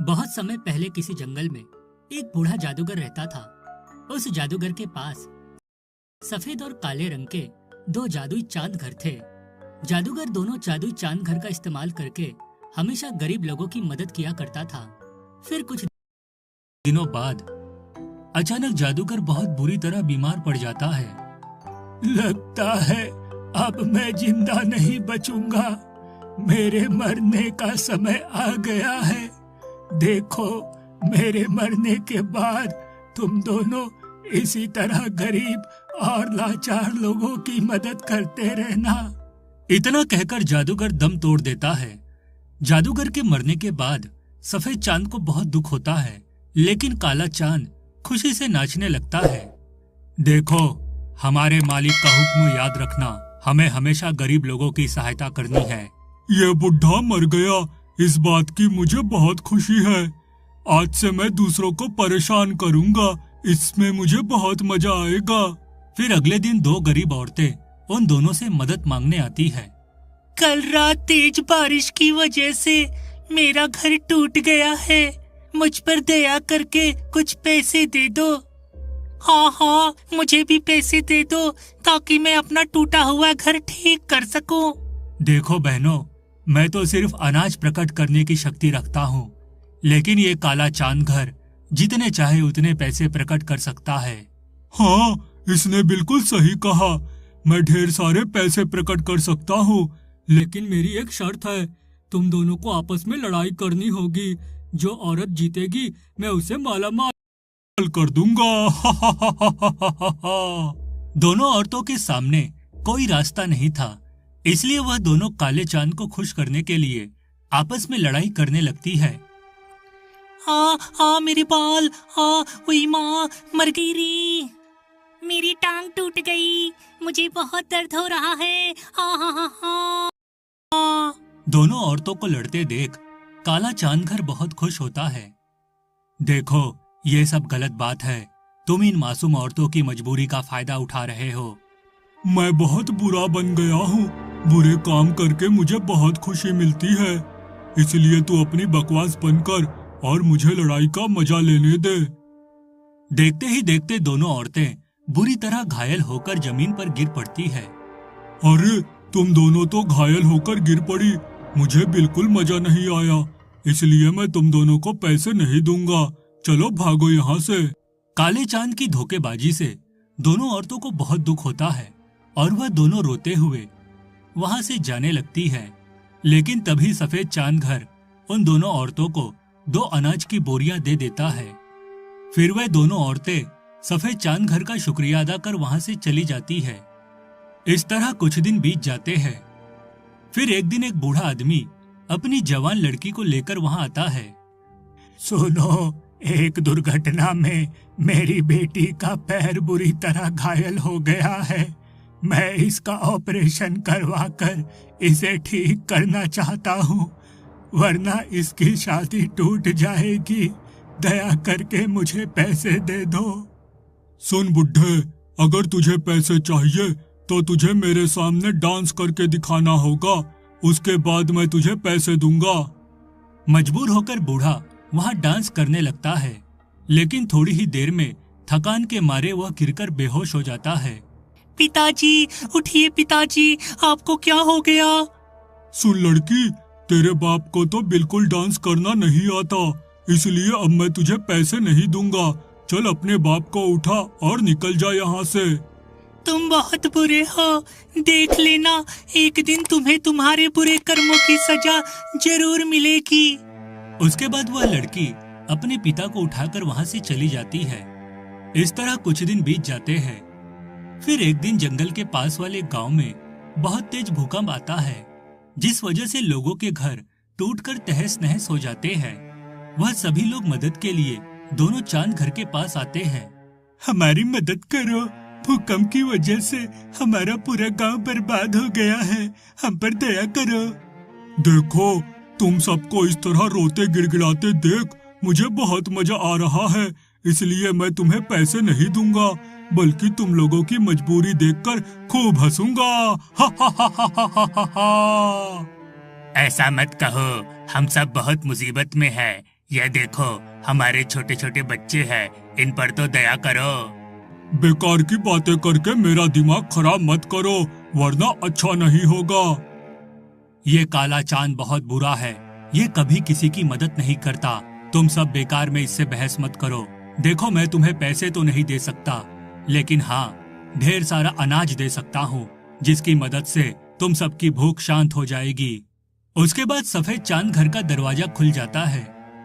बहुत समय पहले किसी जंगल में एक बूढ़ा जादूगर रहता था। उस जादूगर के पास सफेद और काले रंग के दो जादुई चांद घर थे। जादूगर दोनों जादुई चांद घर का इस्तेमाल करके हमेशा गरीब लोगों की मदद किया करता था। फिर कुछ दिनों बाद अचानक जादूगर बहुत बुरी तरह बीमार पड़ जाता है। लगता है अब मैं जिंदा नहीं बचूंगा, मेरे मरने का समय आ गया है। देखो, मेरे मरने के बाद तुम दोनों इसी तरह गरीब और लाचार लोगों की मदद करते रहना। इतना कहकर जादूगर दम तोड़ देता है। जादूगर के मरने के बाद सफेद चांद को बहुत दुख होता है, लेकिन काला चांद खुशी से नाचने लगता है। देखो, हमारे मालिक का हुक्म याद रखना, हमें हमेशा गरीब लोगों की सहायता करनी है। ये बुढ़ा मर गया, इस बात की मुझे बहुत खुशी है। आज से मैं दूसरों को परेशान करूंगा, इसमें मुझे बहुत मजा आएगा। फिर अगले दिन दो गरीब औरतें उन दोनों से मदद मांगने आती है। कल रात तेज बारिश की वजह से मेरा घर टूट गया है, मुझ पर दया करके कुछ पैसे दे दो। हाँ, मुझे भी पैसे दे दो ताकि मैं अपना टूटा हुआ घर ठीक कर सकूं। देखो बहनों, मैं तो सिर्फ अनाज प्रकट करने की शक्ति रखता हूँ, लेकिन ये काला चांद घर जितने चाहे उतने पैसे प्रकट कर सकता है। हाँ, इसने बिल्कुल सही कहा, मैं ढेर सारे पैसे प्रकट कर सकता हूँ, लेकिन मेरी एक शर्त है, तुम दोनों को आपस में लड़ाई करनी होगी। जो औरत जीतेगी मैं उसे मालामाल कर दूंगा। दोनों औरतों के सामने कोई रास्ता नहीं था, इसलिए वह दोनों काले चांद को खुश करने के लिए आपस में लड़ाई करने लगती है। मेरे बाल, वही माँ मर गई रे, मेरी टांग टूट गई, मुझे बहुत दर्द हो रहा है। दोनों औरतों को लड़ते देख काला चांद घर बहुत खुश होता है। देखो, ये सब गलत बात है, तुम इन मासूम औरतों की मजबूरी का फायदा उठा रहे हो। मैं बहुत बुरा बन गया हूँ, बुरे काम करके मुझे बहुत खुशी मिलती है, इसलिए तू अपनी बकवास बंद कर और मुझे लड़ाई का मजा लेने दे। देखते ही देखते दोनों औरतें बुरी तरह घायल होकर जमीन पर गिर पड़ती है। अरे, तुम दोनों तो घायल होकर गिर पड़ी, मुझे बिल्कुल मजा नहीं आया, इसलिए मैं तुम दोनों को पैसे नहीं दूंगा, चलो भागो यहाँ से। काले चांद की धोखेबाजी से दोनों औरतों को बहुत दुख होता है और वह दोनों रोते हुए वहां से जाने लगती है। लेकिन तभी सफेद चांद घर उन दोनों औरतों को दो अनाज की बोरियां दे देता है। फिर वह दोनों औरतें सफेद चांद घर का शुक्रिया अदा कर वहां से चली जाती है। इस तरह कुछ दिन बीत जाते हैं। फिर एक दिन एक बूढ़ा आदमी अपनी जवान लड़की को लेकर वहां आता है। सुनो, एक दुर्घटना में मेरी बेटी का पैर बुरी तरह घायल हो गया है, मैं इसका ऑपरेशन करवाकर इसे ठीक करना चाहता हूँ, वरना इसकी शादी टूट जाएगी, दया करके मुझे पैसे दे दो। सुन बुड्ढे, अगर तुझे पैसे चाहिए तो तुझे मेरे सामने डांस करके दिखाना होगा, उसके बाद मैं तुझे पैसे दूंगा। मजबूर होकर बूढ़ा वहां डांस करने लगता है, लेकिन थोड़ी ही देर में थकान के मारे वह गिरकर बेहोश हो जाता है। पिताजी, उठिए पिताजी, आपको क्या हो गया? सुन लड़की, तेरे बाप को तो बिल्कुल डांस करना नहीं आता, इसलिए अब मैं तुझे पैसे नहीं दूंगा, चल अपने बाप को उठा और निकल जा यहाँ से। तुम बहुत बुरे हो, देख लेना, एक दिन तुम्हें तुम्हारे बुरे कर्मों की सजा जरूर मिलेगी। उसके बाद वह लड़की अपने पिता को उठाकर वहां से चली जाती है। इस तरह कुछ दिन बीत जाते हैं। फिर एक दिन जंगल के पास वाले गांव में बहुत तेज भूकंप आता है, जिस वजह से लोगों के घर टूटकर तहस नहस हो जाते हैं। वह सभी लोग मदद के लिए दोनों चांद घर के पास आते हैं। हमारी मदद करो, भूकंप की वजह से हमारा पूरा गांव बर्बाद हो गया है, हम पर दया करो। देखो, तुम सबको इस तरह रोते गिड़गिड़ाते देख मुझे बहुत मजा आ रहा है, इसलिए मैं तुम्हें पैसे नहीं दूंगा, बल्कि तुम लोगों की मजबूरी देखकर खूब हंसूंगा। ऐसा मत कहो, हम सब बहुत मुसीबत में हैं, ये देखो, हमारे छोटे छोटे बच्चे हैं, इन पर तो दया करो। बेकार की बातें करके मेरा दिमाग खराब मत करो, वरना अच्छा नहीं होगा। ये काला चांद बहुत बुरा है, ये कभी किसी की मदद नहीं करता। तुम सब बेकार में इससे बहस मत करो। देखो, मैं तुम्हें पैसे तो नहीं दे सकता, लेकिन हाँ, ढेर सारा अनाज दे सकता हूँ, जिसकी मदद से तुम सबकी भूख शांत हो जाएगी। उसके बाद सफेद चांद घर का दरवाजा खुल जाता है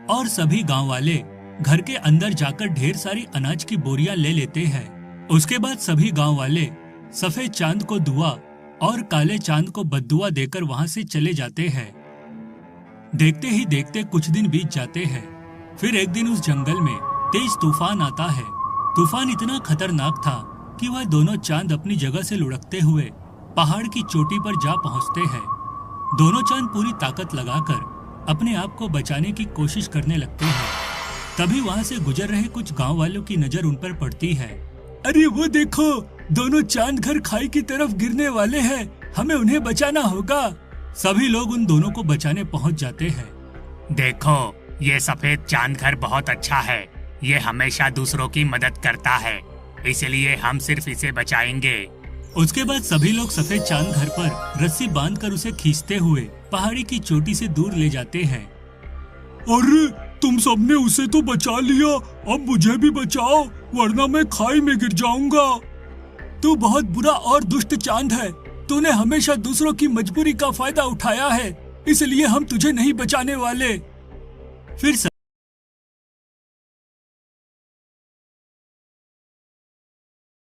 और सभी गांव वाले घर के अंदर जाकर ढेर सारी अनाज की बोरियां ले लेते हैं। उसके बाद सभी गांव वाले सफेद चांद को दुआ और काले चांद को बद्दुआ देकर वहां से चले जाते हैं। देखते ही देखते कुछ दिन बीत जाते हैं। फिर एक दिन उस जंगल में तेज तूफान आता है। तूफान इतना खतरनाक था कि वह दोनों चांद अपनी जगह से लुढ़कते हुए पहाड़ की चोटी पर जा पहुंचते हैं। दोनों चांद पूरी ताकत लगाकर अपने आप को बचाने की कोशिश करने लगते हैं। तभी वहां से गुजर रहे कुछ गांव वालों की नजर उन पर पड़ती है। अरे वो देखो, दोनों चांद घर खाई की तरफ गिरने वाले हैं, हमें उन्हें बचाना होगा। सभी लोग उन दोनों को बचाने पहुंच जाते हैं। देखो, ये सफेद चांद घर बहुत अच्छा है, ये हमेशा दूसरों की मदद करता है, इसलिए हम सिर्फ इसे बचाएंगे। उसके बाद सभी लोग सफेद चांद घर पर रस्सी बांधकर उसे खींचते हुए पहाड़ी की चोटी से दूर ले जाते हैं। अरे तुम सबने उसे तो बचा लिया, अब मुझे भी बचाओ, वरना मैं खाई में गिर जाऊंगा। तू बहुत बुरा और दुष्ट चांद है, तूने हमेशा दूसरों की मजबूरी का फायदा उठाया है, इसलिए हम तुझे नहीं बचाने वाले। फिर